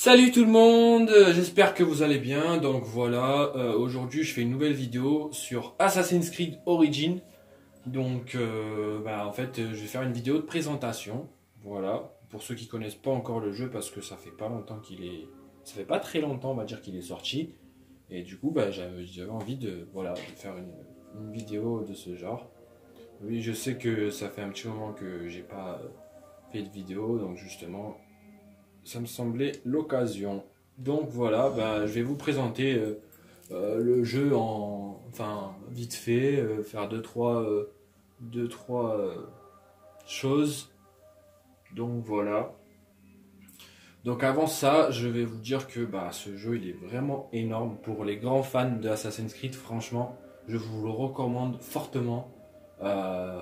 Salut tout le monde, j'espère que vous allez bien. Donc voilà, aujourd'hui je fais une nouvelle vidéo sur Assassin's Creed Origins. Donc en fait je vais faire une vidéo de présentation. Voilà, pour ceux qui connaissent pas encore le jeu parce que ça fait pas longtemps ça fait pas très longtemps on va dire qu'il est sorti. Et du coup j'avais envie de faire une vidéo de ce genre. Oui, je sais que ça fait un petit moment que j'ai pas fait de vidéo, donc justement ça me semblait l'occasion. Donc voilà, je vais vous présenter le jeu vite fait, faire deux, trois choses. Donc voilà. Donc avant ça, je vais vous dire que ce jeu il est vraiment énorme pour les grands fans de Assassin's Creed. Franchement, je vous le recommande fortement.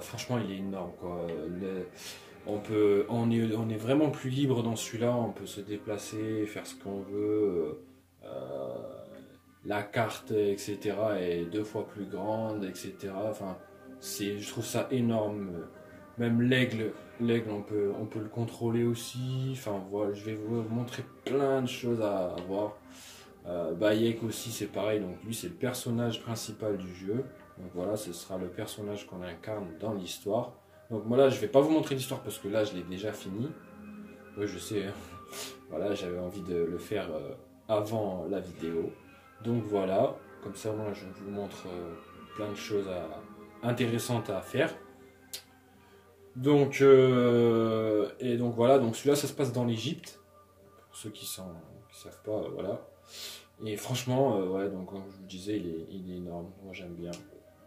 Franchement, il est énorme quoi. On est vraiment plus libre dans celui-là, on peut se déplacer, faire ce qu'on veut. La carte, etc. est deux fois plus grande, etc. Enfin, je trouve ça énorme. Même l'aigle, on peut le contrôler aussi. Enfin, voilà, je vais vous montrer plein de choses à voir. Bayek aussi, c'est pareil. Donc lui, c'est le personnage principal du jeu. Donc voilà, ce sera le personnage qu'on incarne dans l'histoire. Donc moi là, je vais pas vous montrer l'histoire parce que là, je l'ai déjà fini. Oui, je sais. Hein. Voilà, j'avais envie de le faire avant la vidéo. Donc voilà, comme ça moi je vous montre plein de choses intéressantes à faire. Donc donc voilà, donc celui-là ça se passe dans l'Égypte. Pour ceux qui savent pas, voilà. Et franchement, ouais, donc comme je vous disais, il est énorme. Moi j'aime bien,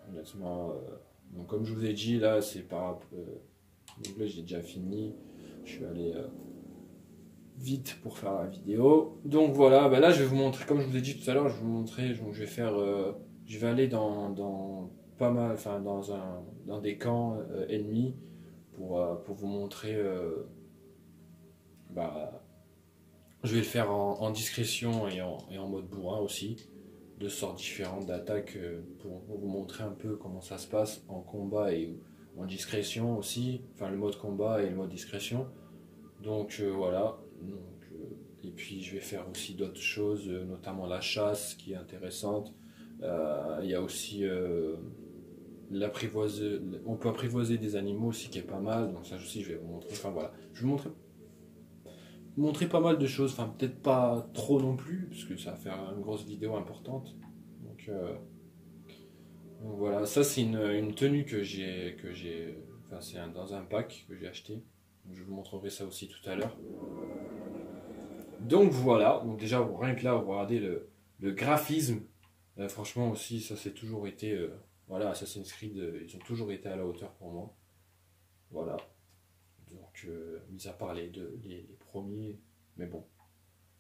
honnêtement. Donc comme je vous ai dit, là c'est pas. Donc là j'ai déjà fini. Je suis allé vite pour faire la vidéo. Donc voilà, là je vais vous montrer, comme je vous ai dit tout à l'heure, je vais vous montrer, je vais faire, je vais aller dans pas mal, enfin dans des camps ennemis pour vous montrer. Je vais le faire en discrétion et en mode bourrin aussi, de sortes différentes d'attaques pour vous montrer un peu comment ça se passe en combat et en discrétion aussi, enfin le mode combat et le mode discrétion. Donc voilà. Et puis je vais faire aussi d'autres choses, notamment la chasse qui est intéressante. Il y a aussi on peut apprivoiser des animaux aussi qui est pas mal. Donc ça aussi je vais vous montrer. Enfin voilà, je vais vous montrer pas mal de choses. Enfin peut-être pas trop non plus parce que ça va faire une grosse vidéo importante. Donc voilà, ça c'est une tenue enfin c'est dans un pack que j'ai acheté. Donc, je vous montrerai ça aussi tout à l'heure. Donc voilà, donc déjà rien que là, vous regardez le graphisme. Franchement aussi, ça c'est toujours été, voilà, Assassin's Creed, ils ont toujours été à la hauteur pour moi. Voilà. Donc, mis à part les premiers, mais bon,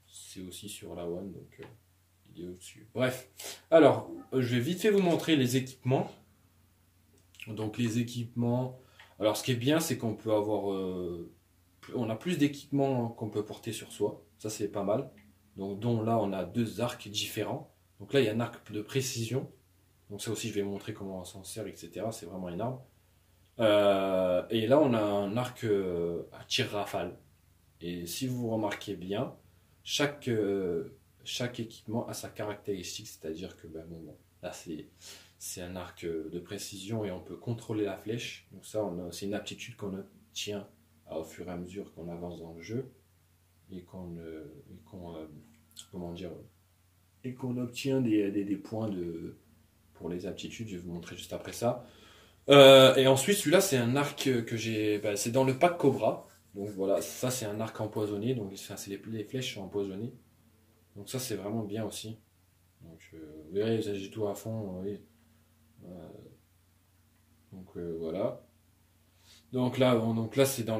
c'est aussi sur la One, donc il est au-dessus. Bref, alors, je vais vite fait vous montrer les équipements. Donc les équipements, alors ce qui est bien, c'est qu'on peut avoir, on a plus d'équipements qu'on peut porter sur soi. Ça, c'est pas mal. Donc, dont là, on a deux arcs différents. Donc là, il y a un arc de précision. Donc ça aussi, je vais montrer comment on s'en sert, etc. C'est vraiment énorme. Et là, on a un arc à tir rafale. Et si vous remarquez bien, chaque équipement a sa caractéristique. C'est-à-dire que, là, c'est un arc de précision et on peut contrôler la flèche. Donc ça, c'est une aptitude qu'on obtient au fur et à mesure qu'on avance dans le jeu et qu'on obtient des points pour les aptitudes. Je vais vous montrer juste après ça. Et ensuite, celui-là, c'est un arc que j'ai. C'est dans le pack Cobra. Donc voilà, ça c'est un arc empoisonné. Donc les flèches sont empoisonnées. Donc ça c'est vraiment bien aussi. Donc vous verrez, j'ai tout à fond. Oui. Donc voilà. Donc là c'est dans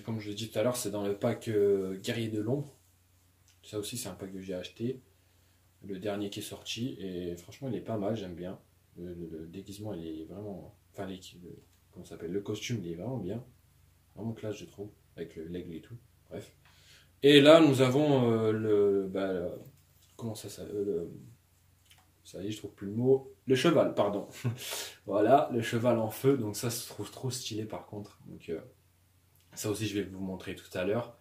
comme je l'ai dit tout à l'heure, c'est dans le pack Guerrier de l'ombre. Ça aussi c'est un pack que j'ai acheté, le dernier qui est sorti, et franchement il est pas mal, j'aime bien. Le déguisement il est vraiment, enfin comment ça s'appelle, le costume il est vraiment bien, vraiment classe je trouve, avec l'aigle et tout. Bref. Et là nous avons comment ça s'appelle, ça y est, je trouve plus le mot. Le cheval, pardon. Voilà, le cheval en feu. Donc ça se trouve trop stylé par contre. Donc ça aussi, je vais vous montrer tout à l'heure.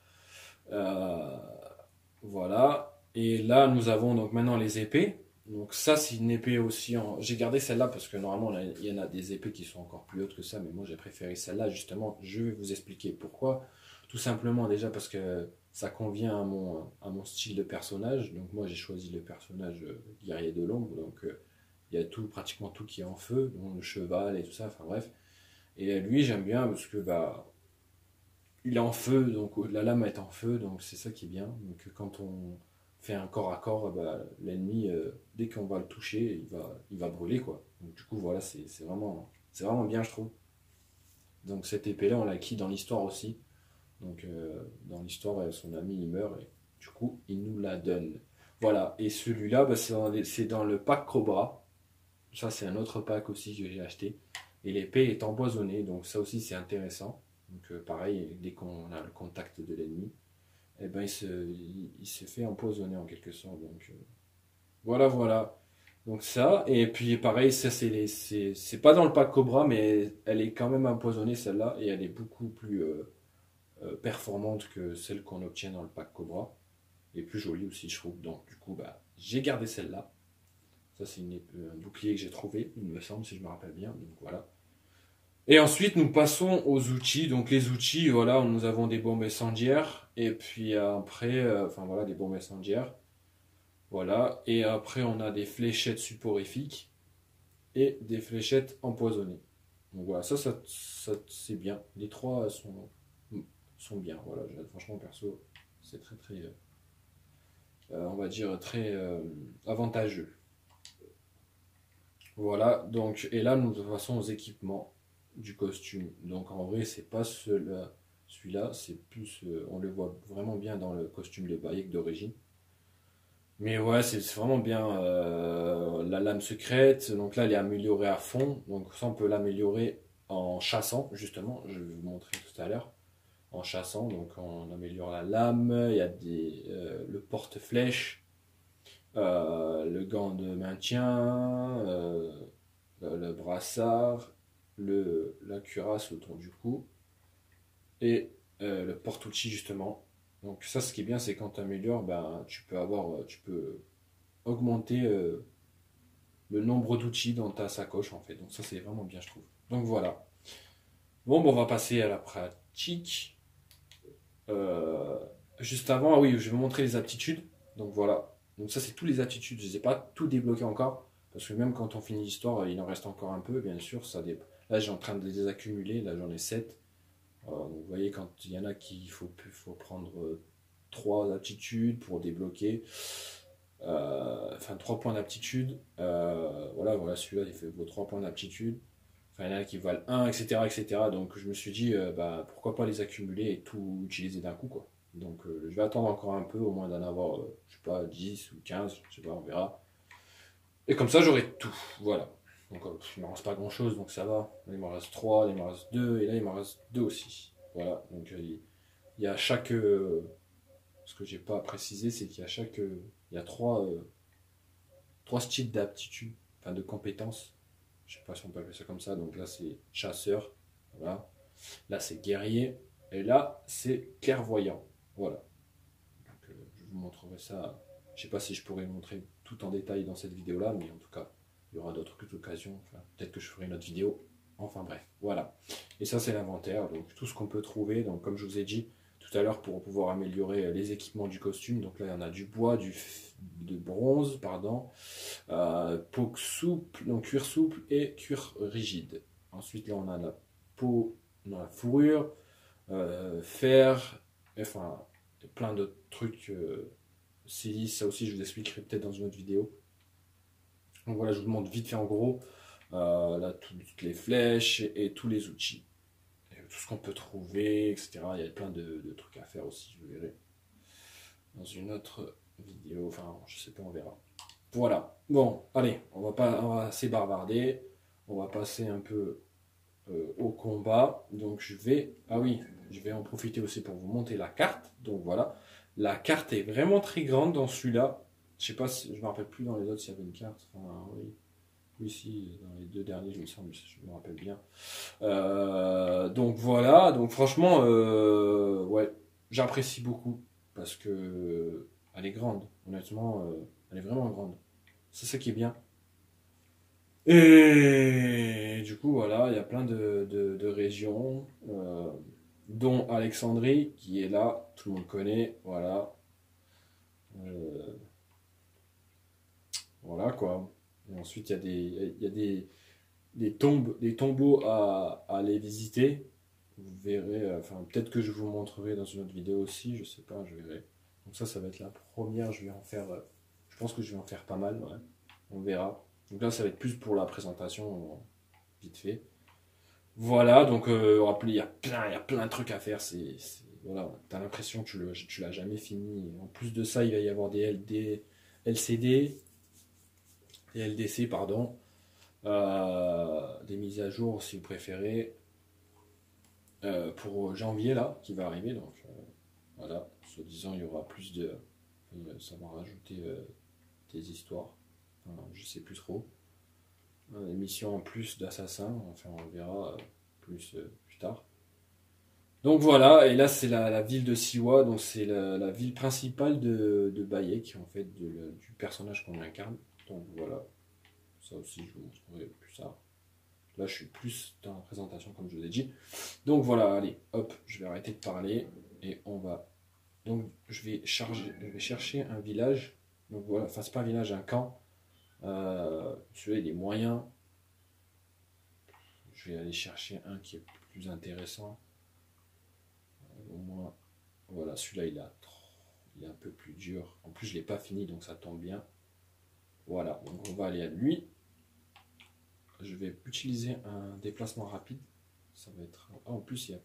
Voilà. Et là, nous avons donc maintenant les épées. Donc ça, c'est une épée aussi en... J'ai gardé celle-là parce que normalement, il y en a des épées qui sont encore plus hautes que ça, mais moi, j'ai préféré celle-là. Justement, je vais vous expliquer pourquoi. Tout simplement, déjà parce que ça convient à mon style de personnage. Donc moi, j'ai choisi le personnage guerrier de l'ombre. Donc il y a tout, pratiquement tout qui est en feu, dont le cheval et tout ça, enfin bref. Et lui, j'aime bien parce que bah, il est en feu, donc la lame est en feu, donc c'est ça qui est bien. Donc quand on fait un corps à corps, bah, l'ennemi, dès qu'on va le toucher, il va brûler quoi. Donc du coup voilà, c'est vraiment bien je trouve. Donc cette épée-là, on l'a acquis dans l'histoire aussi. Donc dans l'histoire, son ami il meurt et du coup il nous la donne. Voilà, et celui-là, bah, c'est dans le pack Cobra. Ça c'est un autre pack aussi que j'ai acheté. Et l'épée est empoisonnée, donc ça aussi c'est intéressant. Donc pareil, dès qu'on a le contact de l'ennemi, eh ben, il se fait empoisonner en quelque sorte. Donc voilà, voilà. Donc ça, et puis pareil, ça c'est pas dans le pack Cobra, mais elle est quand même empoisonnée celle-là, et elle est beaucoup plus performante que celle qu'on obtient dans le pack Cobra, et plus jolie aussi je trouve. Donc du coup, bah, j'ai gardé celle-là. Ça c'est un bouclier que j'ai trouvé, il me semble, si je me rappelle bien. Donc voilà. Et ensuite, nous passons aux outils. Donc les outils, voilà, nous avons des bombes incendiaires. Et puis après, enfin voilà, des bombes incendiaires. Voilà. Et après, on a des fléchettes soporifiques et des fléchettes empoisonnées. Donc voilà, ça c'est bien. Les trois sont bien. Voilà, franchement, perso, c'est très très, on va dire, très avantageux. Voilà, donc, et là, nous passons aux équipements du costume. Donc, en vrai, c'est pas celui-là, c'est plus, on le voit vraiment bien dans le costume de Bayek d'origine. Mais ouais, c'est vraiment bien la lame secrète. Donc là, elle est améliorée à fond. Donc, ça, on peut l'améliorer en chassant, justement. Je vais vous montrer tout à l'heure. En chassant, donc on améliore la lame. Il y a le porte-flèche, le gant de maintien, le brassard, la cuirasse autour du cou et le porte-outil justement. Donc ça, ce qui est bien, c'est quand tu améliores, ben, tu peux augmenter le nombre d'outils dans ta sacoche en fait. Donc ça, c'est vraiment bien, je trouve. Donc voilà. Bon, on va passer à la pratique. Euh, Juste avant, ah oui, je vais vous montrer les aptitudes. Donc voilà. Donc ça, c'est tous les aptitudes. Je ne les ai pas tout débloquées encore. Parce que même quand on finit l'histoire, il en reste encore un peu, bien sûr. Là, j'ai en train de les accumuler. Là, j'en ai 7. Donc, vous voyez, quand il y en a faut prendre 3 aptitudes pour débloquer. Enfin, 3 points d'aptitude. Voilà, celui-là, il fait vos 3 points d'aptitude. Enfin, il y en a qui valent 1, etc., etc. Donc je me suis dit, bah, pourquoi pas les accumuler et tout utiliser d'un coup, quoi. Donc je vais attendre encore un peu, au moins d'en avoir, je sais pas, 10 ou 15, je sais pas, on verra. Et comme ça, j'aurai tout, voilà. Donc il ne me reste pas grand-chose, donc ça va. Là, il m'en reste 3, là, il m'en reste 2, et là, il m'en reste 2 aussi. Voilà, donc il y a chaque... ce que j'ai pas précisé, c'est qu'il y a il y a 3 styles d'aptitude, enfin de compétences. Je sais pas si on peut appeler ça comme ça. Donc là, c'est chasseur. Voilà. Là, c'est guerrier. Et là, c'est clairvoyant. Voilà. Donc, je vous montrerai ça. Je sais pas si je pourrais montrer tout en détail dans cette vidéo-là, mais en tout cas, il y aura d'autres occasions. Enfin, peut-être que je ferai une autre vidéo. Enfin bref, voilà. Et ça, c'est l'inventaire. Donc tout ce qu'on peut trouver. Donc comme je vous ai dit tout à l'heure, pour pouvoir améliorer les équipements du costume. Donc là, il y en a du bois, de bronze, pardon. Peau souple, donc cuir souple et cuir rigide. Ensuite, là, on a la peau, on a la fourrure, fer, enfin, plein d'autres trucs. Silice, ça aussi, je vous expliquerai peut-être dans une autre vidéo. Donc voilà, je vous montre vite fait en gros. Là, toutes les flèches et tous les outils. Et tout ce qu'on peut trouver, etc. Il y a plein de trucs à faire aussi, je verrai dans une autre vidéo. Enfin, je sais pas, on verra. Voilà. Bon, allez, on va assez bavarder. On va passer un peu au combat. Donc ah oui, je vais en profiter aussi pour vous monter la carte. Donc voilà, la carte est vraiment très grande dans celui-là. Je sais pas si je me rappelle plus dans les autres s'il y avait une carte. Enfin, oui. Oui, si, dans les 2 derniers, je me rappelle bien. Donc voilà, donc franchement, ouais, j'apprécie beaucoup parce que elle est grande. Honnêtement, elle est vraiment grande. C'est ça qui est bien. Et du coup, voilà, il y a plein de régions, dont Alexandrie, qui est là, tout le monde connaît, voilà. Euh, voilà quoi. Et ensuite, il y a des tombeaux à aller visiter. Vous verrez, enfin, peut-être que je vous montrerai dans une autre vidéo aussi, je sais pas, je verrai. Donc ça va être la première, je vais en faire, je pense que je vais en faire pas mal, ouais. On verra. Donc là, ça va être plus pour la présentation, vite fait. Voilà, donc il y a plein de trucs à faire. Voilà, t'as l'impression que tu l'as jamais fini. En plus de ça, il va y avoir des LCD, des LDC, pardon, des mises à jour si vous préférez, pour janvier là, qui va arriver. Donc voilà, soi-disant, il y aura plus de. Ça va rajouter des histoires. Enfin, je sais plus trop. Une mission en plus d'Assassin, enfin on verra plus tard. Donc voilà, et là c'est la ville de Siwa, donc c'est la ville principale de Bayek, en fait, du personnage qu'on incarne. Donc voilà, ça aussi je vous montrerai plus tard. Là je suis plus dans la présentation comme je vous ai dit. Donc voilà, allez, hop, je vais arrêter de parler et on va. Donc je vais chercher un village. Donc voilà, enfin c'est pas un village, un camp. Celui-là il est moyen. Je vais aller chercher un qui est plus intéressant. Au moins, voilà, celui-là il est un peu plus dur. En plus, je ne l'ai pas fini, donc ça tombe bien. Voilà, donc on va aller à lui. Je vais utiliser un déplacement rapide. Ça va être. Ah, en plus, il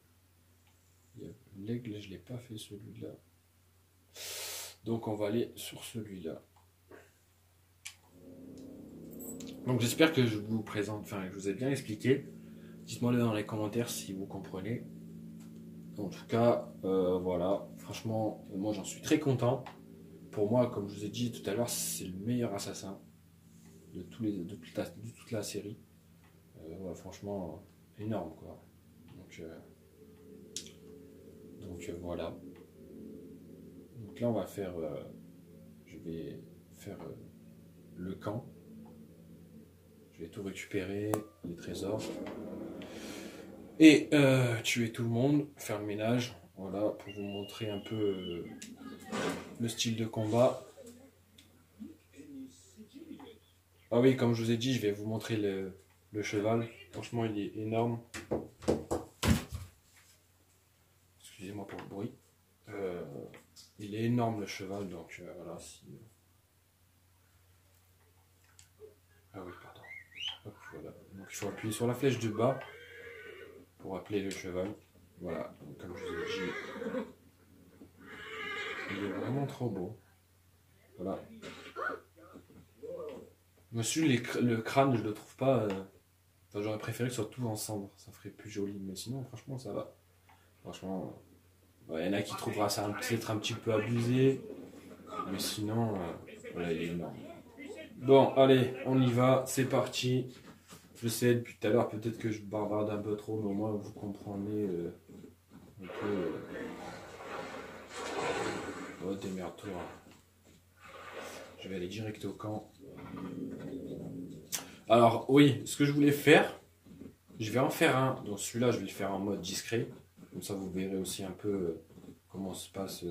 y a l'aigle, je ne l'ai pas fait celui-là. Donc on va aller sur celui-là. Donc j'espère que je vous présente, enfin que je vous ai bien expliqué. Dites-moi dans les commentaires si vous comprenez. En tout cas, voilà, franchement, moi j'en suis très content. Pour moi, comme je vous ai dit tout à l'heure, c'est le meilleur assassin de toute la série. Ouais, franchement, énorme quoi. Donc, voilà. Donc là, je vais faire le camp. Je vais tout récupérer, les trésors. Et tuer tout le monde, faire le ménage. Voilà, pour vous montrer un peu le style de combat. Ah oui, comme je vous ai dit, je vais vous montrer le cheval. Franchement, il est énorme. Excusez-moi pour le bruit. Il est énorme le cheval, donc voilà. Ah oui, pardon. Hop, voilà. Donc il faut appuyer sur la flèche du bas pour appeler le cheval. Voilà, donc, comme je vous ai dit, il est vraiment trop beau. Voilà. Monsieur, le crâne, je le trouve pas. Enfin, j'aurais préféré que ce soit tout en cendre, ça ferait plus joli. Mais sinon, franchement, ça va. Franchement, il y en a qui trouvera ça peut-être un petit peu abusé. Mais sinon, voilà, il est énorme. Bon, allez, on y va, c'est parti. Je sais, depuis tout à l'heure, peut-être que je bavarde un peu trop, mais au moins vous comprenez un peu. Oh, démerde-toi. Je vais aller direct au camp. Alors, oui, ce que je voulais faire, je vais en faire un. Donc, celui-là, je vais le faire en mode discret. Comme ça, vous verrez aussi un peu comment se passe.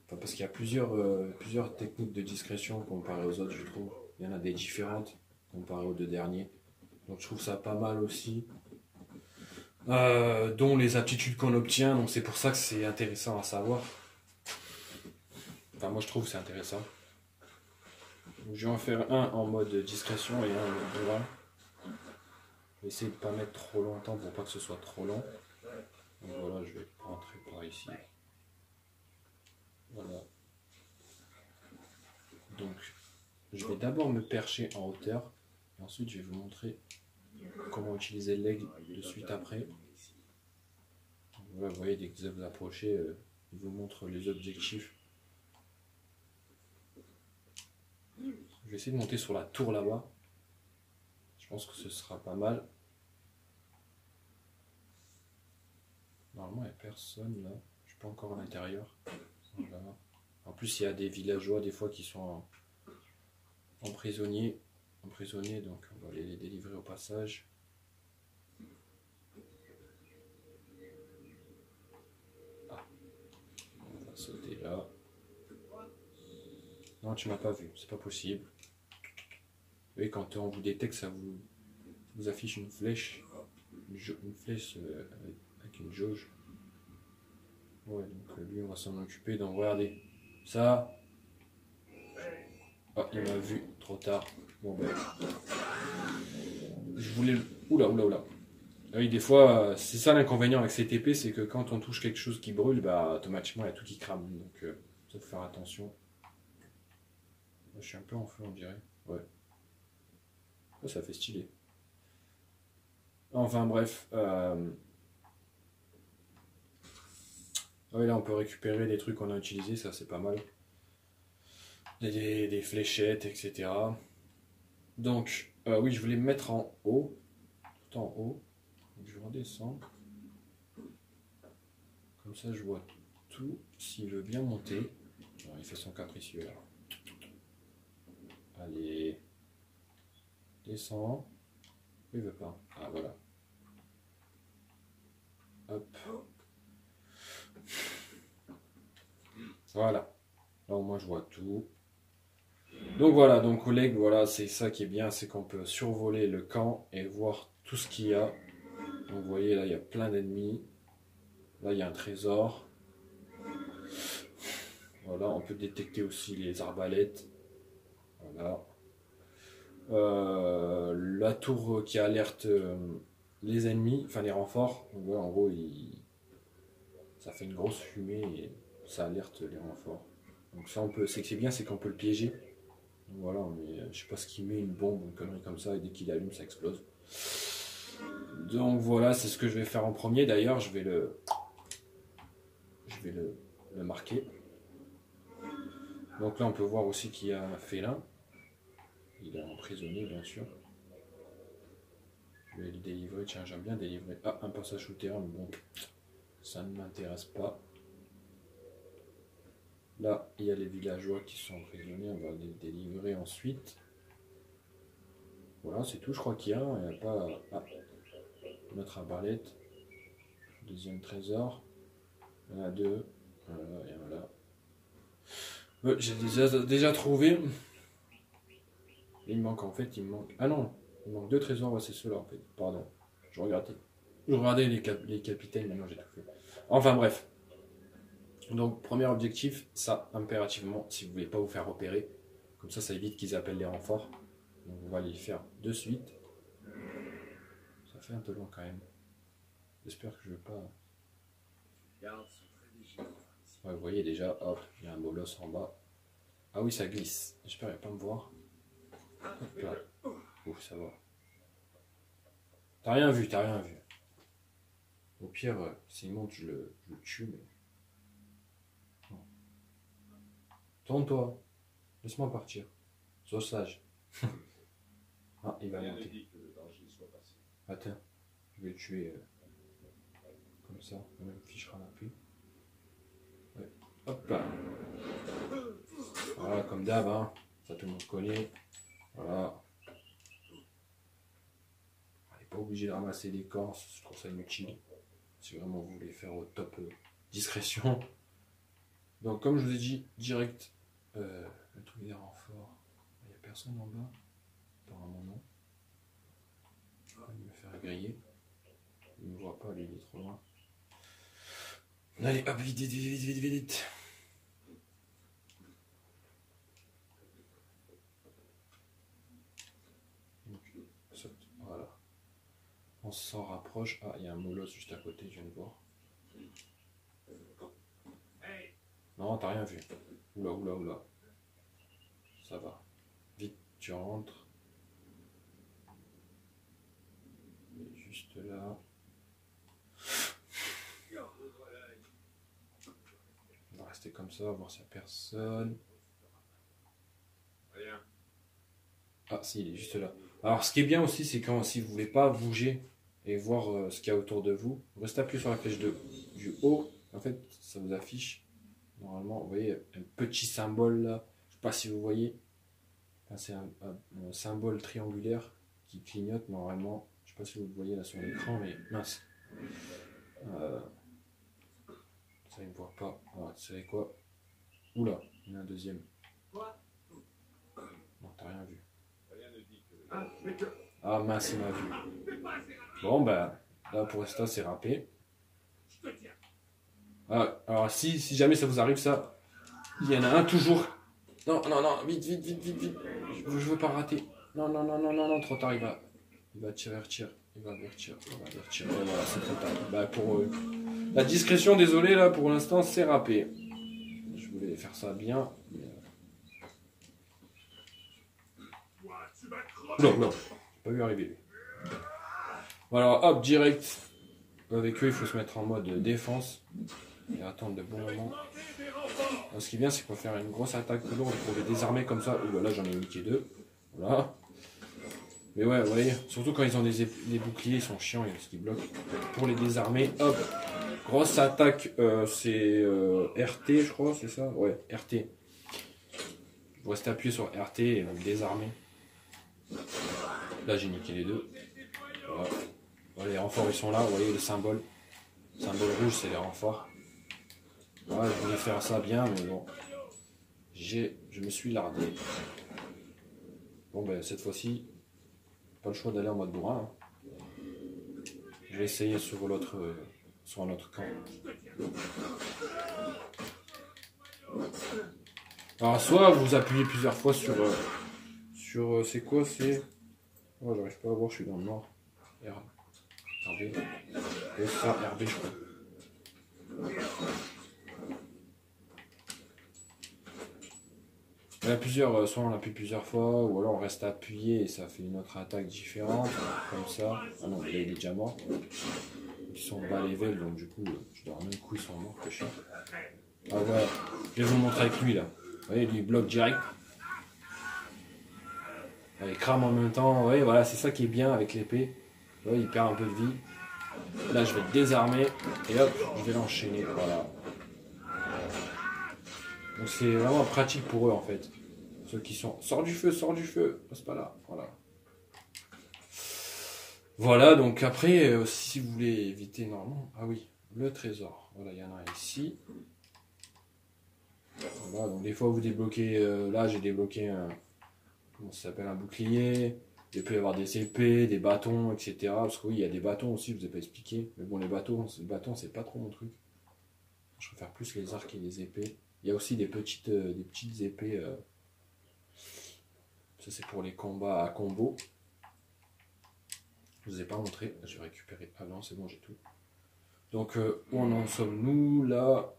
Enfin, parce qu'il y a plusieurs techniques de discrétion comparées aux autres, je trouve. Il y en a des différentes comparées aux deux derniers. Donc, je trouve ça pas mal aussi. Dont les aptitudes qu'on obtient. Donc, c'est pour ça que c'est intéressant à savoir. Enfin, moi, je trouve que c'est intéressant. Donc, je vais en faire un en mode discrétion et un en mode droit. Je vais essayer de ne pas mettre trop longtemps pour pas que ce soit trop long. Donc voilà, je vais rentrer par ici. Voilà. Donc, je vais d'abord me percher en hauteur. Et ensuite, je vais vous montrer comment utiliser l'aigle de suite après. Donc, voilà, vous voyez, dès que vous vous approchez, il vous montre les objectifs. Je vais essayer de monter sur la tour là-bas. Je pense que ce sera pas mal. Normalement, il n'y a personne là. Je suis pas encore à l'intérieur. Voilà. En plus, il y a des villageois des fois qui sont emprisonnés, donc on va les délivrer au passage. Ah, on va sauter là. Non, tu m'as pas vu, c'est pas possible. Oui, quand on vous détecte, ça vous affiche une flèche, une flèche avec une jauge. Ouais, donc lui, on va s'en occuper. Donc regardez, ça. Ah, il m'a vu, trop tard. Bon ben, je voulais. Oula, oula, oula. Ah oui, des fois, c'est ça l'inconvénient avec cette épée, c'est que quand on touche quelque chose qui brûle, bah automatiquement il y a tout qui crame. Donc, ça faut faire attention. Je suis un peu en feu, on dirait. Ouais. Oh, ça fait stylé. Enfin bref. Oui, là on peut récupérer les trucs qu'on a utilisés, ça c'est pas mal. Des fléchettes, etc. Donc, oui, je voulais me mettre en haut. Tout en haut. Donc, je redescends. Comme ça, je vois tout. S'il veut bien monter. Alors, il fait son capricieux là. Allez. Descends. Il veut pas. Ah, voilà. Hop. Voilà. Là, au moins, je vois tout. Donc voilà, donc collègues, voilà, c'est ça qui est bien, c'est qu'on peut survoler le camp et voir tout ce qu'il y a. Donc vous voyez, là, il y a plein d'ennemis. Là, il y a un trésor. Voilà, on peut détecter aussi les arbalètes. Voilà. La tour qui alerte les ennemis, enfin les renforts. Donc voilà, en gros, ça fait une grosse fumée et ça alerte les renforts. Donc ça, on peut, c'est bien, c'est qu'on peut le piéger. Donc voilà, mais je sais pas ce qu'il met, une bombe, une connerie comme ça, et dès qu'il allume, ça explose. Donc voilà, c'est ce que je vais faire en premier. D'ailleurs, je vais le marquer. Donc là, on peut voir aussi qu'il y a un félin. Il est emprisonné, bien sûr. Je vais le délivrer. Tiens, j'aime bien délivrer. Ah, un passage souterrain, mais bon, ça ne m'intéresse pas. Là, il y a les villageois qui sont emprisonnés. On va les délivrer ensuite. Voilà, c'est tout. Je crois qu'il y a. Il n'y a pas. Ah, notre arbalète. Deuxième trésor. Il y en a deux. Voilà, et voilà. J'ai déjà trouvé. Il manque en fait, Ah non, il manque deux trésors, ouais, c'est ceux-là en fait. Pardon, je regardais les capitaines, maintenant j'ai tout fait. Enfin bref. Donc premier objectif, ça impérativement, si vous voulez pas vous faire repérer, comme ça évite qu'ils appellent les renforts. Donc on va les faire de suite. Ça fait un peu loin quand même. J'espère que je ne vais pas. Ouais, vous voyez déjà, hop, il y a un bolos en bas. Ah oui, ça glisse. J'espère qu'il ne va pas me voir. Hop là. Ouf, ça va. T'as rien vu, t'as rien vu. Au pire, s'il monte, je le tue, mais. Non. Tourne-toi. Laisse-moi partir. Sois sage. Ah, il va monter. Attends, je vais le tuer comme ça. On me fichera la paix. Ouais. Hop là. Voilà, comme d'hab, hein. Ça tout le monde connaît. Voilà. On n'est pas obligé de ramasser des corps, je trouve ça inutile. Si vraiment vous voulez faire au top discrétion. Donc comme je vous ai dit, direct, le truc des renforts. Il n'y a personne en bas. Apparemment non. Il va me faire griller. Il ne me voit pas, lui, il est trop loin. Allez, hop, vite, vite, vite, vite, vite, vite. Donc, saute, voilà. On s'en rapproche. Ah, il y a un molosse juste à côté, je viens de voir. Non, t'as rien vu. Oula, oula, oula. Ça va. Vite, tu rentres. Il est juste là. On va rester comme ça, voir s'il n'y a personne. Ah, si, il est juste là. Alors, ce qui est bien aussi, c'est quand si vous ne voulez pas bouger et voir ce qu'il y a autour de vous, restez appuyé sur la flèche du haut. En fait, ça vous affiche Normalement, vous voyez un petit symbole là. Je sais pas si vous voyez. Enfin, c'est un symbole triangulaire qui clignote normalement. Je sais pas si vous le voyez là sur l'écran, mais mince. Ça, il ne me voit pas. Alors, vous savez quoi? Oula, il y en a un deuxième. Non, t'as rien vu. Ah mince, il m'a vu. Bon, ben, là pour l'instant, c'est râpé. Ah, alors, si jamais ça vous arrive, ça, il y en a un toujours. Non, non, non, vite, vite, vite, vite, vite. Je veux pas rater. Non, non, non, non, non, non, trop tard, il va tirer, retire. Il va retirer. Et voilà, c'est trop tard. Bah, pour la discrétion, désolé, là, pour l'instant, c'est râpé. Je voulais faire ça bien. Mais... Non, non, j'ai pas vu arriver lui. Voilà, hop, direct. Avec eux, il faut se mettre en mode défense et attendre de bons moments. Alors, ce qui est bien, c'est qu'on va faire une grosse attaque lourde pour les désarmer comme ça. Ouh, là, j'en ai niqué deux. Voilà. Mais ouais, vous voyez, surtout quand ils ont des boucliers, ils sont chiants, il y a ce qui bloque. Pour les désarmer, hop, grosse attaque, c'est RT, je crois, c'est ça? Ouais, RT. Vous restez appuyé sur RT et vous désarmer. Là, j'ai niqué les deux. Voilà. Voilà, les renforts, ils sont là, vous voyez le symbole. Le symbole rouge, c'est les renforts. Voilà, je voulais faire ça bien, mais bon. Je me suis lardé. Bon, ben, cette fois-ci, pas le choix d'aller en mode bourrin. Hein. Je vais essayer sur l'autre, sur un autre camp. Alors, soit vous appuyez plusieurs fois sur c'est quoi, c'est... Oh, j'arrive pas à voir, je suis dans le noir. RB. Et ça, RB, je crois. Il y a plusieurs, soit on appuie plusieurs fois, ou alors on reste appuyé et ça fait une autre attaque différente, comme ça. Ah non, là il est déjà mort. Ils sont bas level, donc du coup, je dois même coup, ils sont morts, que cher. Ah ouais, je vais vous montrer avec lui là. Vous voyez, lui il bloque direct. Il crame en même temps, vous voyez, voilà, c'est ça qui est bien avec l'épée. Il perd un peu de vie. Là, je vais le désarmer et hop, je vais l'enchaîner. Voilà. Donc c'est vraiment pratique pour eux en fait. Ceux qui sont sors du feu, passe pas là. Voilà. Voilà, donc après, si vous voulez éviter normalement. Ah oui, le trésor. Voilà, il y en a un ici. Voilà, donc des fois vous débloquez. Là, j'ai débloqué un. Comment ça s'appelle, un bouclier. Il peut y avoir des épées, des bâtons, etc. Parce que oui, il y a des bâtons aussi, je vous ai pas expliqué. Mais bon, les bâtons, c'est pas trop mon truc. Je préfère plus les arcs et les épées. Il y a aussi des petites épées. Ça, c'est pour les combats à combo. Je vous ai pas montré. Je vais récupérer. Ah non, c'est bon, j'ai tout. Donc, où en sommes-nous là?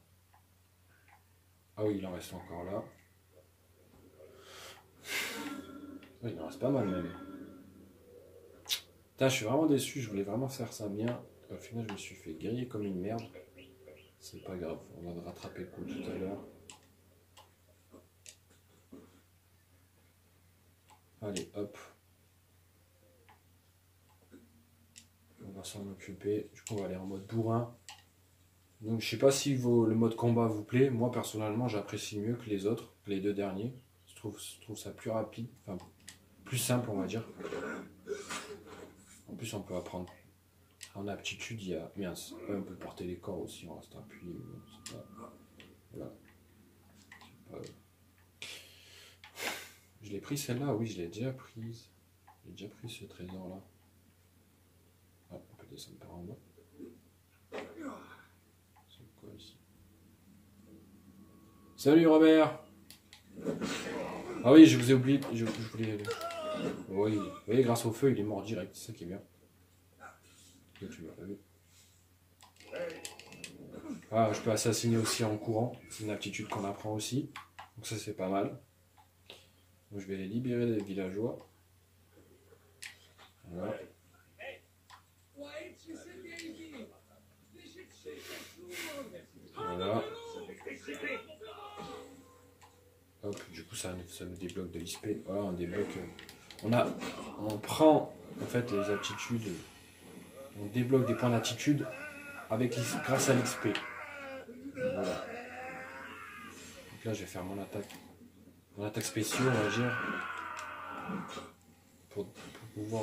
Ah oui, il en reste encore là. Oui, il en reste pas mal même. Putain, je suis vraiment déçu. Je voulais vraiment faire ça bien. Au final, je me suis fait griller comme une merde. C'est pas grave. On va rattraper le coup tout à l'heure. Allez, hop. On va s'en occuper. Du coup, on va aller en mode bourrin. Donc, je sais pas si le mode combat vous plaît. Moi, personnellement, j'apprécie mieux que les autres, que les deux derniers. Je trouve ça plus rapide, enfin, plus simple, on va dire. En plus, on peut apprendre. En aptitude, il y a... Bien, on peut porter les corps aussi, on reste appuyé. C'est pas... Voilà. C'est pas... Je l'ai pris celle-là, oui, je l'ai déjà prise. J'ai déjà pris ce trésor-là. Ah, on peut descendre par en bas. C'est quoi ici? Salut Robert! Ah oui, je vous ai oublié. Je voulais... Oui, vous voyez, grâce au feu, il est mort direct, c'est ça qui est bien. Et tu m'as pas vu. Ah, je peux assassiner aussi en courant. C'est une aptitude qu'on apprend aussi. Donc ça, c'est pas mal. Donc je vais les libérer des villageois. Voilà. Voilà. Hop, du coup ça nous débloque de l'XP. Voilà, on débloque. On prend en fait les aptitudes. On débloque des points d'attitude grâce à l'XP. Voilà. Donc là, je vais faire mon attaque spéciale, on va dire, pour pouvoir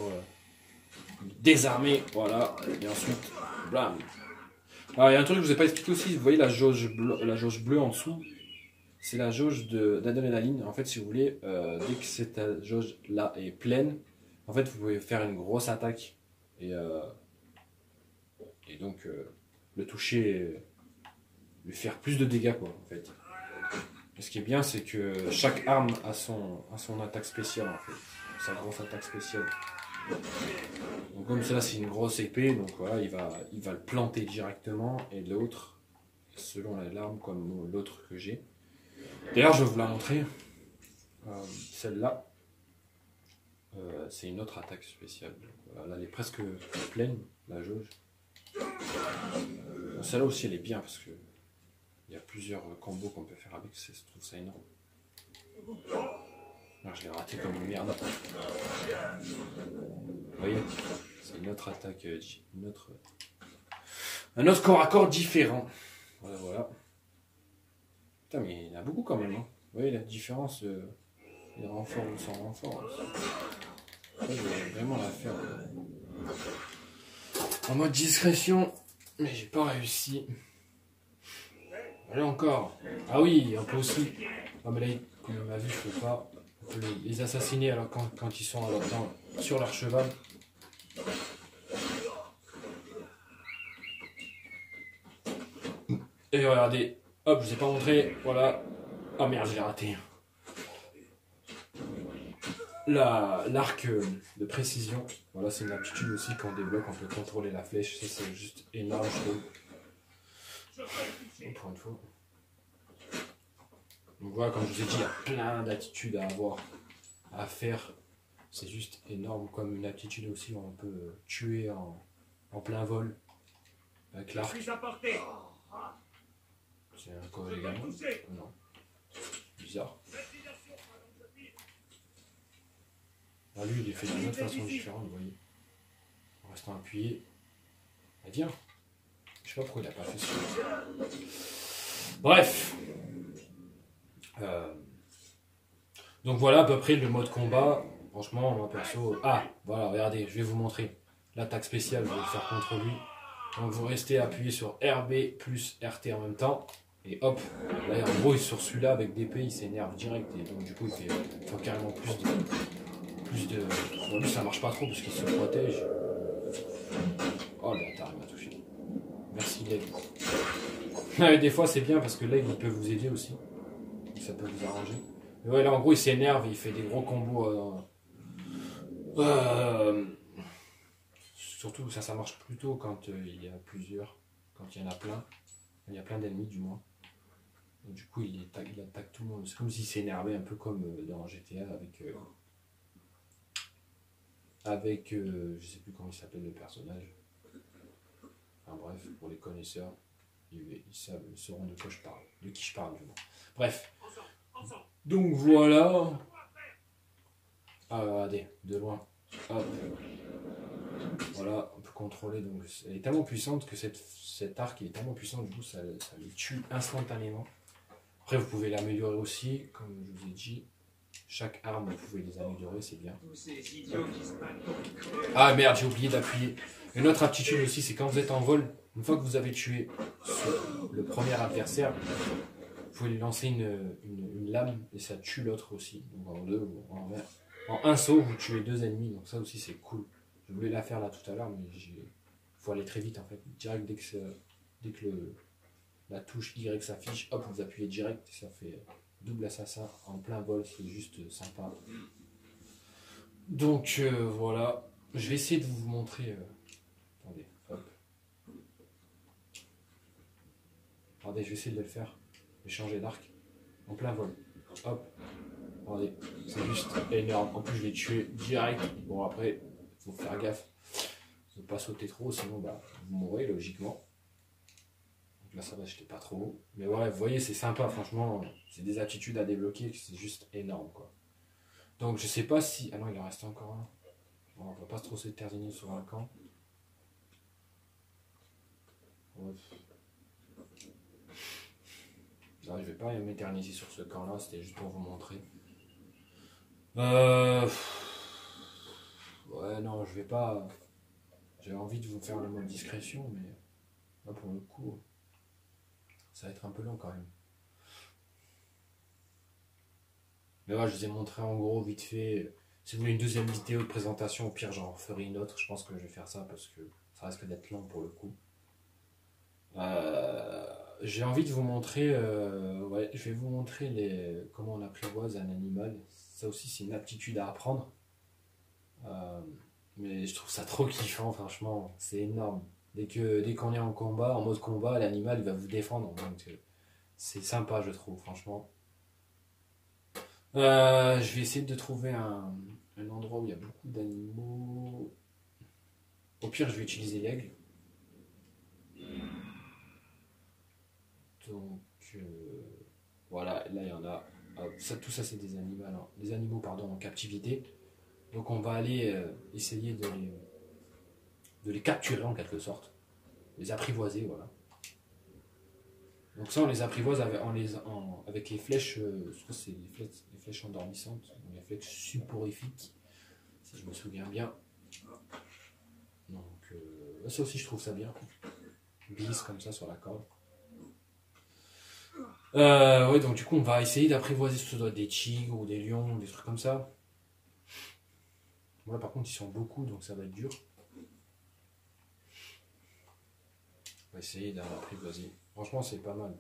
désarmer, voilà, et ensuite, blam. Alors, il y a un truc que je vous ai pas expliqué aussi, vous voyez la jauge bleue en dessous, c'est la jauge d'adrénaline. En fait, si vous voulez, dès que cette jauge-là est pleine, en fait, vous pouvez faire une grosse attaque, et donc le toucher, lui faire plus de dégâts, quoi, en fait. Et ce qui est bien, c'est que chaque arme a son attaque spéciale, en fait. Sa grosse attaque spéciale. Donc comme cela, c'est une grosse épée, donc voilà, il va le planter directement. Et l'autre, selon l'arme, comme l'autre que j'ai. D'ailleurs, je vais vous la montrer. Celle-là, c'est une autre attaque spéciale. Donc, voilà, là, elle est presque pleine, la jauge. Celle-là aussi, elle est bien, parce que il y a plusieurs combos qu'on peut faire avec, je trouve ça énorme. Alors, je l'ai raté comme une merde. Vous voyez, c'est une autre attaque, un autre corps à corps différent. Voilà, voilà. Putain, mais il y en a beaucoup quand même. Hein. Vous voyez la différence, les renforts ou sans renfort. Ça, je vais vraiment la faire en mode discrétion, mais j'ai pas réussi. Allez encore. Ah oui, on peut aussi. Ah mais là, comme on m'a vu, je peux pas. On peut les assassiner alors quand ils sont sur leur cheval. Et regardez, hop, je vous ai pas montré, voilà. Ah merde, j'ai raté. L'arc de précision, voilà, c'est une aptitude aussi qu'on débloque, on peut contrôler la flèche, ça c'est juste énorme, je trouve. Encore une fois. Donc voilà, comme je vous ai dit, il y a plein d'attitudes à avoir, à faire. C'est juste énorme, comme une aptitude aussi où on peut tuer en plein vol avec l'arc. C'est un corps également. Non. Bizarre. Ah, lui, il est fait d'une autre façon différente, vous voyez. En restant appuyé. Eh bien, je sais pas pourquoi il a pas fait ça. Bref. Donc voilà à peu près le mode combat. Franchement, moi perso. Ah, voilà, regardez, je vais vous montrer l'attaque spéciale, je vais le faire contre lui. Donc vous restez appuyé sur RB plus RT en même temps. Et hop, là en gros, sur celui-là avec d'épée, il s'énerve direct. Et donc du coup, il faut carrément plus de. Bon, lui, ça marche pas trop parce qu'il se protège. Oh, le bâtard, il m'a touché. Merci, Leg. Des fois, c'est bien parce que Leg, il peut vous aider aussi. Ça peut vous arranger. Mais ouais, là, en gros, il s'énerve, il fait des gros combos. Surtout, ça marche plutôt quand il y a plusieurs. Quand il y en a plein. Il y a plein d'ennemis, du moins. Donc, du coup, il attaque tout le monde. C'est comme s'il s'énervait un peu comme dans GTA avec je sais plus comment il s'appelle le personnage. Enfin bref, pour les connaisseurs, ils sauront de quoi je parle, de qui je parle du moins. Bref. Donc voilà. Ah regardez, de loin. Hop. Voilà, on peut contrôler. Donc elle est tellement puissante que cet arc est tellement puissant, du coup ça les tue instantanément. Après vous pouvez l'améliorer aussi, comme je vous ai dit. Chaque arme, vous pouvez les améliorer, c'est bien. Ah merde, j'ai oublié d'appuyer. Une autre aptitude aussi, c'est quand vous êtes en vol, une fois que vous avez tué le premier adversaire, vous pouvez lui lancer une lame et ça tue l'autre aussi. Donc en deux, en un saut, vous tuez deux ennemis, donc ça aussi c'est cool. Je voulais la faire là tout à l'heure, mais il faut aller très vite en fait. Direct dès que la touche Y s'affiche, hop, vous appuyez direct, ça fait double assassin en plein vol, c'est juste sympa. Donc voilà, je vais essayer de vous montrer. Attendez, hop. Regardez, je vais essayer de le faire. Je vais changer d'arc en plein vol. Hop. Regardez, c'est juste énorme. En plus, je l'ai tué direct. Bon, après, il faut faire gaffe. Ne pas sauter trop, sinon bah, vous mourrez logiquement. Donc là, ça va, je n'étais pas trop haut. Mais ouais, vous voyez, c'est sympa, franchement. C'est des attitudes à débloquer, c'est juste énorme, quoi. Donc, je sais pas si. Ah non, il en reste encore un. Bon, on va pas trop s'éterniser sur un camp. Ouais. Ça, je vais pas m'éterniser sur ce camp-là, c'était juste pour vous montrer. Ouais, non, je vais pas. J'avais envie de vous faire le mode discrétion, mais là, pour le coup, ça va être un peu long quand même. Mais ouais, je vous ai montré en gros, vite fait. Si vous voulez une deuxième vidéo de présentation, au pire, j'en referai une autre. Je pense que je vais faire ça parce que ça risque d'être long pour le coup. J'ai envie de vous montrer, ouais, je vais vous montrer comment on apprivoise un animal. Ça aussi, c'est une aptitude à apprendre. Euh, mais je trouve ça trop kiffant, franchement, c'est énorme. Dès qu'on est en combat, en mode combat, l'animal il va vous défendre. Donc c'est sympa, je trouve, franchement. Je vais essayer de trouver un endroit où il y a beaucoup d'animaux. Au pire, je vais utiliser l'aigle. Donc voilà, là il y en a. Tout ça, c'est des animaux pardon, en captivité. Donc on va aller essayer de les capturer en quelque sorte, les apprivoiser, voilà. Donc ça, on les apprivoise avec les flèches, je crois que c'est les flèches endormissantes, les flèches sudorifiques, si je me souviens bien. Donc ça aussi, je trouve ça bien. Glisse comme ça sur la corde. Ouais, donc du coup, on va essayer d'apprivoiser ce doit être des tigres ou des lions, des trucs comme ça. Voilà, par contre, ils sont beaucoup, donc ça va être dur. On va essayer d'en apprivoiser. Franchement, c'est pas mal.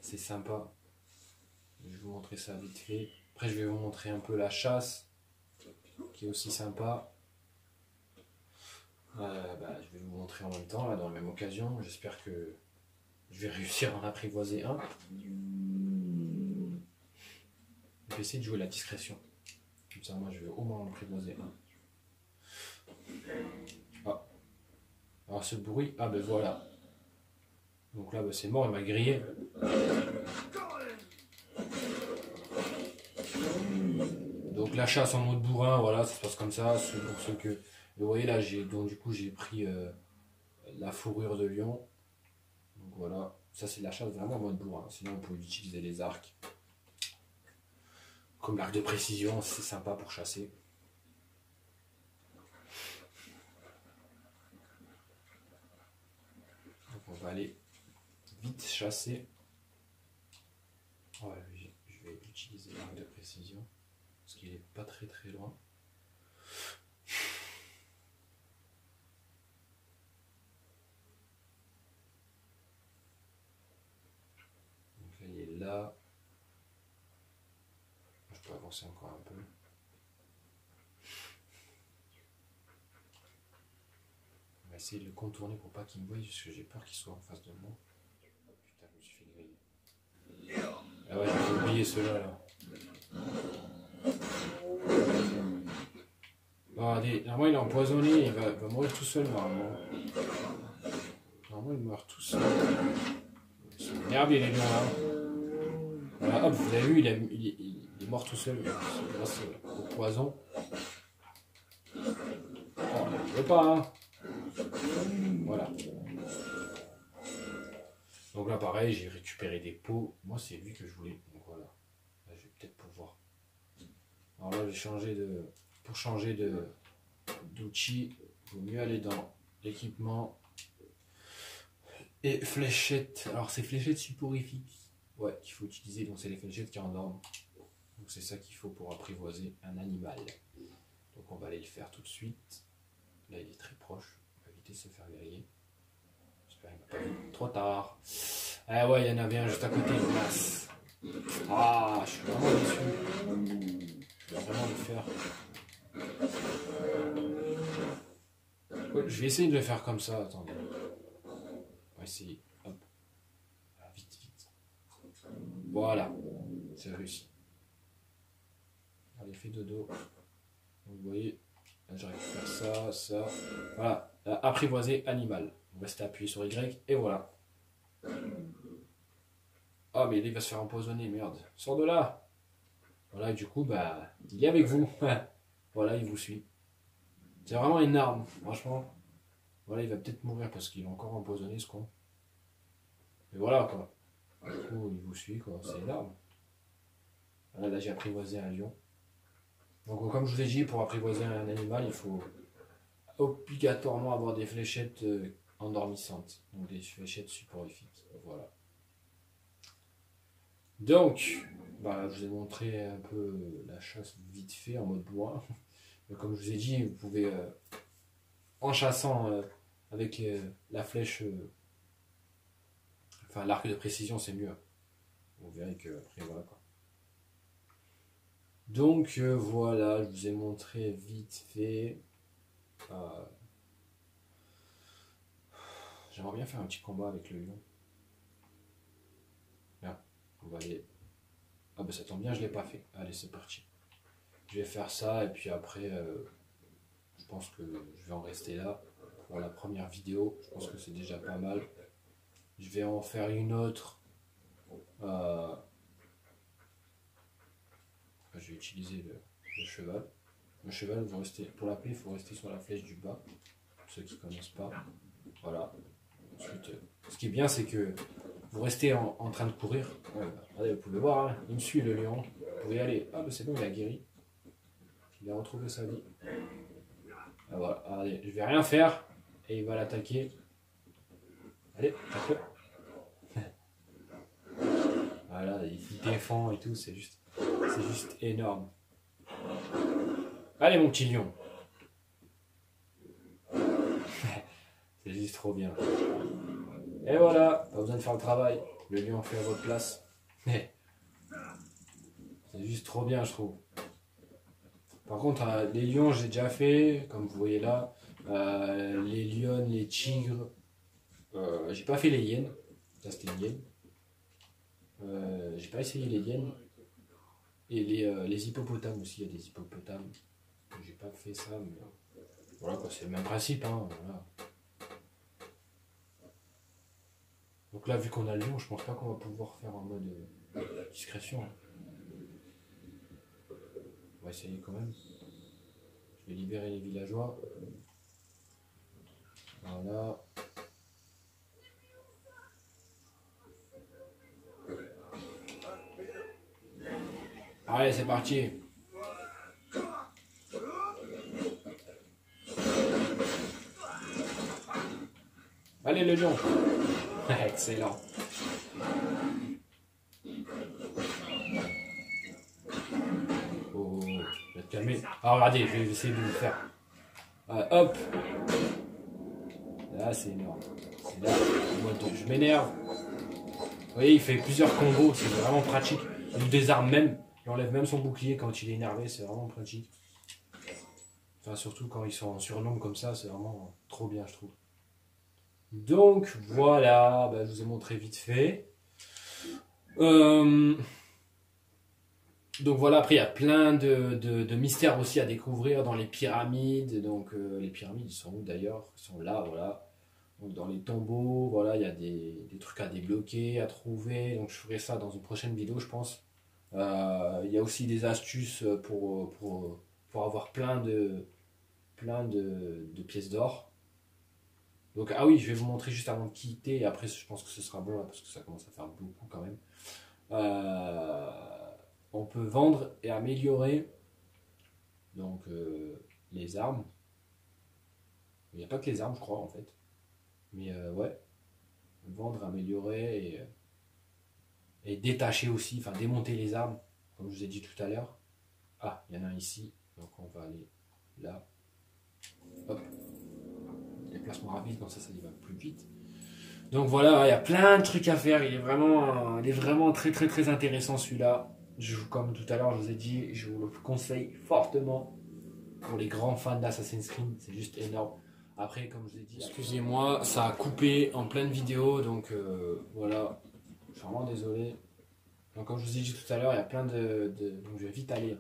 C'est sympa. Je vais vous montrer ça vite fait. Après, je vais vous montrer un peu la chasse, qui est aussi sympa. Je vais vous montrer en même temps, là, dans la même occasion. J'espère que je vais réussir à en apprivoiser un. Je vais essayer de jouer la discrétion. Comme ça, moi, je vais au moins en apprivoiser un. Ah. Alors, ce bruit, ah ben voilà. Donc là, c'est mort, il m'a grillé. Donc la chasse en mode bourrin, voilà, ça se passe comme ça. C'est pour ceux que. Vous voyez là, donc du coup j'ai pris la fourrure de lion. Donc voilà, ça c'est la chasse vraiment en mode bourrin. Sinon on peut utiliser les arcs. Comme l'arc de précision, c'est sympa pour chasser. Donc on va aller vite chasser. Ouais, je vais utiliser l'arc de précision. Parce qu'il est pas très très loin. Donc là il est là. Je peux avancer encore un peu. On va essayer de le contourner pour pas qu'il me voie, parce que j'ai peur qu'il soit en face de moi. Putain, je me suis fait griller. Ah ouais, j'ai oublié ceux-là là. Bon, normalement il est empoisonné, il va mourir tout seul normalement. Normalement il meurt tout seul. Ils sont énervés les lions là. Voilà, hop, vous avez vu, il est mort tout seul grâce au poison. Oh, je veux pas, hein. Voilà. Donc là pareil, j'ai récupéré des pots. Moi c'est lui que je voulais. Donc voilà. Là, je vais peut-être pouvoir. Alors là j'ai changé de. Pour changer d'outil, il vaut mieux aller dans l'équipement. Et fléchettes. Alors c'est fléchettes sudorifiques. Ouais, qu'il faut utiliser. Donc c'est les fléchettes qui endorment. Donc c'est ça qu'il faut pour apprivoiser un animal. Donc on va aller le faire tout de suite. Là il est très proche. On va éviter de se faire griller. J'espère qu'il m'a pas vu. Trop tard. Ah ouais, il y en avait un juste à côté. Mince. Ah, je suis vraiment déçu. Je vais vraiment le faire. Ouais, je vais essayer de le faire comme ça. Attendez. On va essayer. Hop. Ah, vite, vite. Voilà. C'est réussi. Allez, fais dodo. Donc, vous voyez, là, je récupère ça. Voilà. Apprivoiser animal. On va rester appuyé sur Y et voilà. Ah, mais il va se faire empoisonner, merde. Sors de là. Voilà, et du coup, il est avec vous. Voilà, il vous suit. C'est vraiment une arme, franchement. Voilà, il va peut-être mourir parce qu'il est encore empoisonné, ce con. Mais voilà, quoi. Du coup, il vous suit, quoi. C'est énorme. Voilà, là, j'ai apprivoisé un lion. Donc, comme je vous ai dit, pour apprivoiser un animal, il faut obligatoirement avoir des fléchettes endormissantes. Donc, des fléchettes soporifiques. Voilà. Donc, bah, je vous ai montré un peu la chasse vite fait en mode loin. Mais comme je vous ai dit, vous pouvez, en chassant avec la flèche, enfin l'arc de précision, c'est mieux. Vous verrez que après voilà quoi. Donc voilà, je vous ai montré vite fait. Euh, J'aimerais bien faire un petit combat avec le lion. Là, on va aller. Ah bah ça tombe bien, je l'ai pas fait. Allez, c'est parti. Je vais faire ça et puis après, je pense que je vais en rester là pour la première vidéo. Je pense que c'est déjà pas mal. Je vais en faire une autre. Je vais utiliser le cheval. Le cheval, vous restez, pour l'appeler, il faut rester sur la flèche du bas. Pour ceux qui ne connaissent pas. Voilà. Ensuite, ce qui est bien, c'est que vous restez en train de courir. Regardez, vous pouvez voir, hein, il me suit le lion. Vous pouvez y aller. Ah, ben c'est bon, il a guéri. Il a retrouvé sa vie. Ah, voilà. Allez, je vais rien faire. Et il va l'attaquer. Allez, tape-le. Voilà, il défend et tout, c'est juste énorme. Allez mon petit lion. C'est juste trop bien. Et voilà, pas besoin de faire le travail. Le lion fait à votre place. C'est juste trop bien, je trouve. Par contre, les lions, j'ai déjà fait, comme vous voyez là. Les lionnes, les tigres. J'ai pas fait les hyènes. Ça, c'était une hyène. J'ai pas essayé les hyènes. Et les hippopotames aussi, il y a des hippopotames. J'ai pas fait ça, mais voilà quoi, c'est le même principe. Hein, voilà. Donc là, vu qu'on a le lion, je pense pas qu'on va pouvoir faire en mode discrétion. On va essayer quand même. Je vais libérer les villageois. Voilà. Allez, c'est parti. Allez, le lion. Excellent. Oh, je vais te calmer. Ah, regardez, je vais essayer de le faire. Hop. Là, c'est énorme. C'est là, je m'énerve. Vous voyez, il fait plusieurs combos, c'est vraiment pratique. Il désarme même. Il enlève même son bouclier quand il est énervé, c'est vraiment pratique. Enfin, surtout quand ils sont en surnombre comme ça, c'est vraiment trop bien, je trouve. Donc, voilà, bah, je vous ai montré vite fait. Donc voilà, après il y a plein de mystères aussi à découvrir dans les pyramides. Donc les pyramides, ils sont où d'ailleurs? Ils sont là, voilà. Donc dans les tombeaux, voilà, il y a des trucs à débloquer, à trouver. Donc je ferai ça dans une prochaine vidéo, je pense. Il y a aussi des astuces pour avoir plein de pièces d'or. Donc ah oui, je vais vous montrer juste avant de quitter. Et après, je pense que ce sera bon là, parce que ça commence à faire beaucoup quand même. On peut vendre et améliorer donc les armes. Il n'y a pas que les armes, je crois, en fait. Mais ouais, vendre, améliorer et détacher aussi, enfin démonter les armes, comme je vous ai dit tout à l'heure. Ah, il y en a un ici, donc on va aller là. Hop, déplacement rapide, comme ça y va plus vite. Donc voilà, il y a plein de trucs à faire. Il est vraiment très très très intéressant celui-là. Comme tout à l'heure, je vous ai dit, je vous le conseille fortement pour les grands fans d'Assassin's Creed. C'est juste énorme. Après, comme je vous ai dit, excusez-moi, ça a coupé en pleine vidéo, donc voilà. Je suis vraiment désolé. Donc comme je vous ai dit tout à l'heure, il y a plein donc je vais vite aller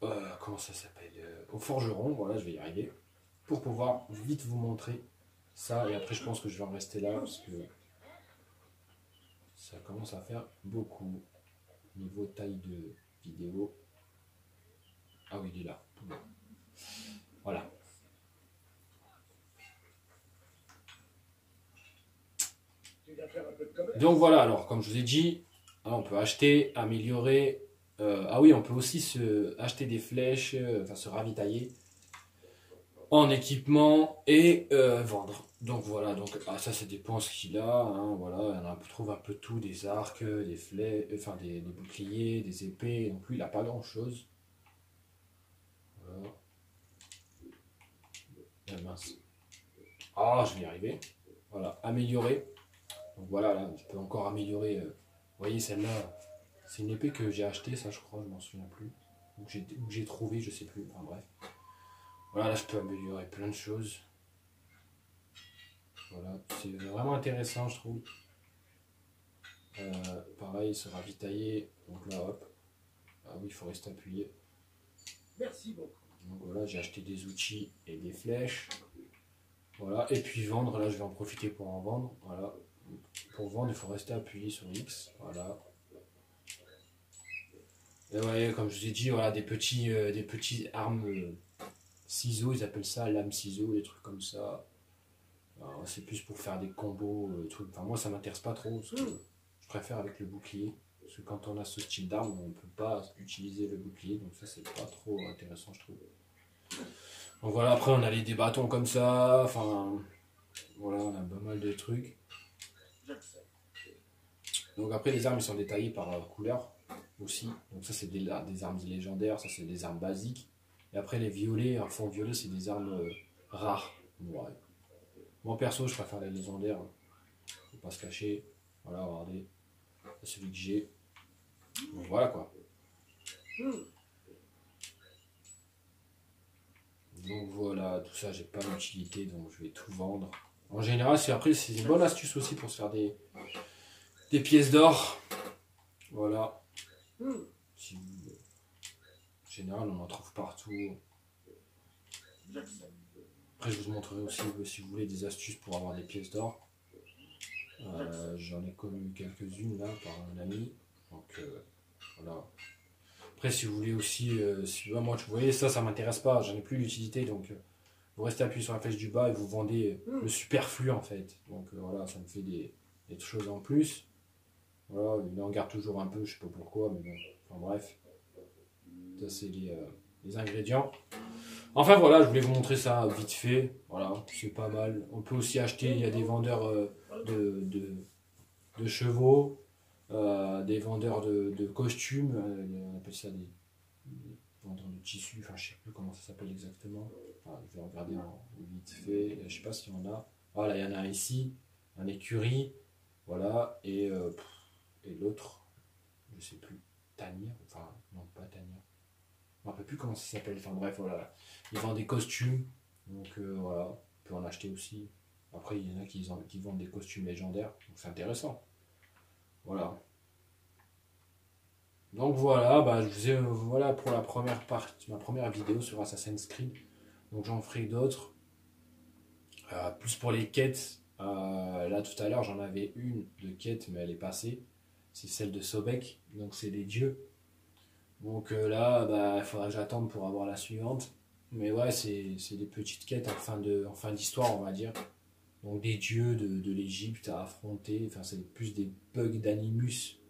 comment ça s'appelle, au forgeron. Voilà, je vais y arriver pour pouvoir vite vous montrer ça. Et après, je pense que je vais en rester là parce que ça commence à faire beaucoup niveau taille de vidéo. Ah oui, il est là. Voilà. Donc voilà, alors comme je vous ai dit, hein, on peut acheter, améliorer. Ah oui, on peut aussi acheter des flèches, enfin se ravitailler en équipement et vendre. Donc voilà, donc ça dépend ce qu'il a. Hein, voilà, on trouve un peu tout, des arcs, des flèches, enfin des boucliers, des épées. Donc lui, il a pas grand chose. Voilà. Ah, mince. Ah, je vais y arriver. Voilà, améliorer. Donc voilà, là, je peux encore améliorer. Vous voyez, celle-là, c'est une épée que j'ai achetée, ça je crois, je m'en souviens plus. Ou que j'ai trouvé, je sais plus. Enfin bref. Voilà, là, je peux améliorer plein de choses. Voilà, c'est vraiment intéressant, je trouve. Pareil, se ravitailler. Donc là, hop. Ah oui, il faut rester appuyé. Merci beaucoup. Donc voilà, j'ai acheté des outils et des flèches. Voilà, et puis vendre, là, je vais en profiter pour en vendre. Voilà. Pour vendre, il faut rester appuyé sur X. Voilà. Et ouais, comme je vous ai dit, voilà, des petits armes ciseaux, ils appellent ça lame ciseaux, des trucs comme ça. C'est plus pour faire des combos, trucs. Enfin, moi, ça m'intéresse pas trop, parce que je préfère avec le bouclier. Parce que quand on a ce style d'arme, on ne peut pas utiliser le bouclier, donc ça, c'est pas trop intéressant, je trouve. Donc voilà, après, on a des bâtons comme ça, enfin, voilà, on a pas mal de trucs. Donc après, les armes, ils sont détaillées par couleur aussi. Donc ça, c'est des armes légendaires, ça, c'est des armes basiques. Et après, les violets, en fond violet, c'est des armes rares. Ouais. Moi, perso, je préfère les légendaires. Faut pas se cacher. Voilà, regardez. C'est celui que j'ai. Donc voilà, quoi. Donc voilà, tout ça, j'ai pas d'utilité, donc je vais tout vendre. En général, après, c'est une bonne astuce aussi pour se faire des pièces d'or. Voilà. Si vous- En général, on en trouve partout. Après, je vous montrerai aussi, si vous voulez, des astuces pour avoir des pièces d'or. J'en ai connu quelques-unes là par un ami. Donc voilà. Après, si vous voulez aussi, moi, vous voyez, ça m'intéresse pas. J'en ai plus d'utilité. Donc vous restez appuyé sur la flèche du bas et vous vendez le superflu en fait. Donc voilà, ça me fait des choses en plus. Voilà, il en garde toujours un peu, je sais pas pourquoi, mais bon. Enfin bref. Ça, c'est les ingrédients. Enfin voilà, je voulais vous montrer ça vite fait. Voilà, c'est pas mal. On peut aussi acheter, il y a des vendeurs de chevaux, des vendeurs de costumes, on appelle ça des vendeurs de tissus, enfin je sais plus comment ça s'appelle exactement. Enfin, je vais regarder vite fait, je sais pas s'il y en a. Voilà, il y en a un ici, un écurie, voilà, et l'autre, je sais plus, Tanir, enfin non pas Tanir. Je ne me rappelle plus comment ça s'appelle, enfin bref, voilà. Ils vendent des costumes, donc voilà, on peut en acheter aussi. Après, il y en a qui vendent des costumes légendaires, donc c'est intéressant. Voilà. Donc voilà, bah, je vous ai, voilà pour la première partie, ma première vidéo sur Assassin's Creed. Donc j'en ferai d'autres. Plus pour les quêtes. Là tout à l'heure j'en avais une de quête, mais elle est passée. C'est celle de Sobek, donc c'est des dieux. Donc là, bah, il faudra que j'attende pour avoir la suivante. Mais ouais, c'est des petites quêtes en fin d'histoire, on va dire. Donc des dieux de l'Égypte à affronter. Enfin, c'est plus des bugs d'Animus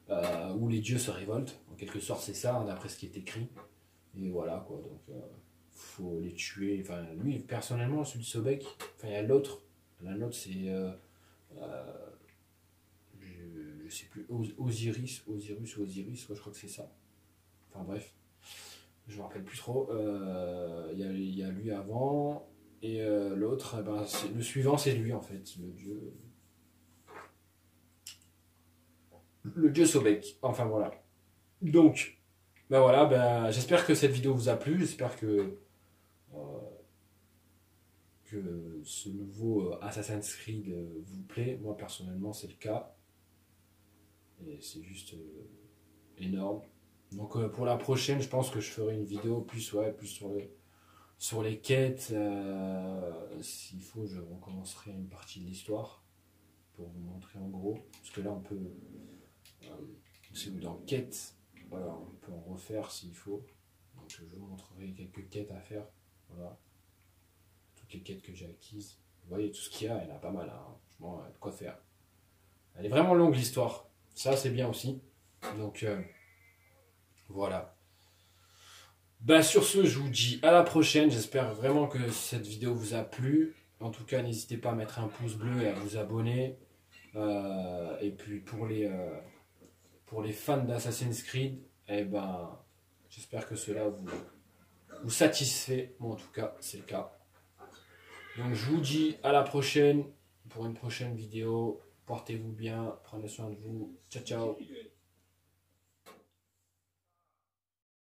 où les dieux se révoltent. En quelque sorte, c'est ça, hein, d'après ce qui est écrit. Et voilà, quoi. Donc, faut les tuer. Enfin, lui, personnellement, celui de Sobek, enfin, il y a l'autre. L'autre, c'est. Je sais plus. Osiris, ouais, je crois que c'est ça. Enfin, bref. Je me rappelle plus trop. Il y a lui avant. Et l'autre, ben, le suivant, c'est lui, en fait. Le dieu Sobek. Enfin, voilà. Donc, ben voilà, ben, j'espère que cette vidéo vous a plu, j'espère que ce nouveau Assassin's Creed vous plaît. Moi personnellement c'est le cas, et c'est juste énorme. Donc pour la prochaine, je pense que je ferai une vidéo plus, ouais, plus sur les quêtes. S'il faut, je recommencerai une partie de l'histoire pour vous montrer en gros. Parce que là on peut, c'est dans quête, voilà, on peut en refaire s'il faut. Donc je vous montrerai quelques quêtes à faire. Voilà. Toutes les quêtes que j'ai acquises. Vous voyez tout ce qu'il y a, il y en a pas mal, hein. Franchement, de quoi faire. Elle est vraiment longue l'histoire. Ça, c'est bien aussi. Donc, voilà. Bah, sur ce, je vous dis à la prochaine. J'espère vraiment que cette vidéo vous a plu. En tout cas, n'hésitez pas à mettre un pouce bleu et à vous abonner. Et puis, pour les fans d'Assassin's Creed, eh ben, j'espère que cela vous satisfait. Moi, en tout cas, c'est le cas. Donc, je vous dis à la prochaine pour une prochaine vidéo. Portez-vous bien, prenez soin de vous. Ciao, ciao.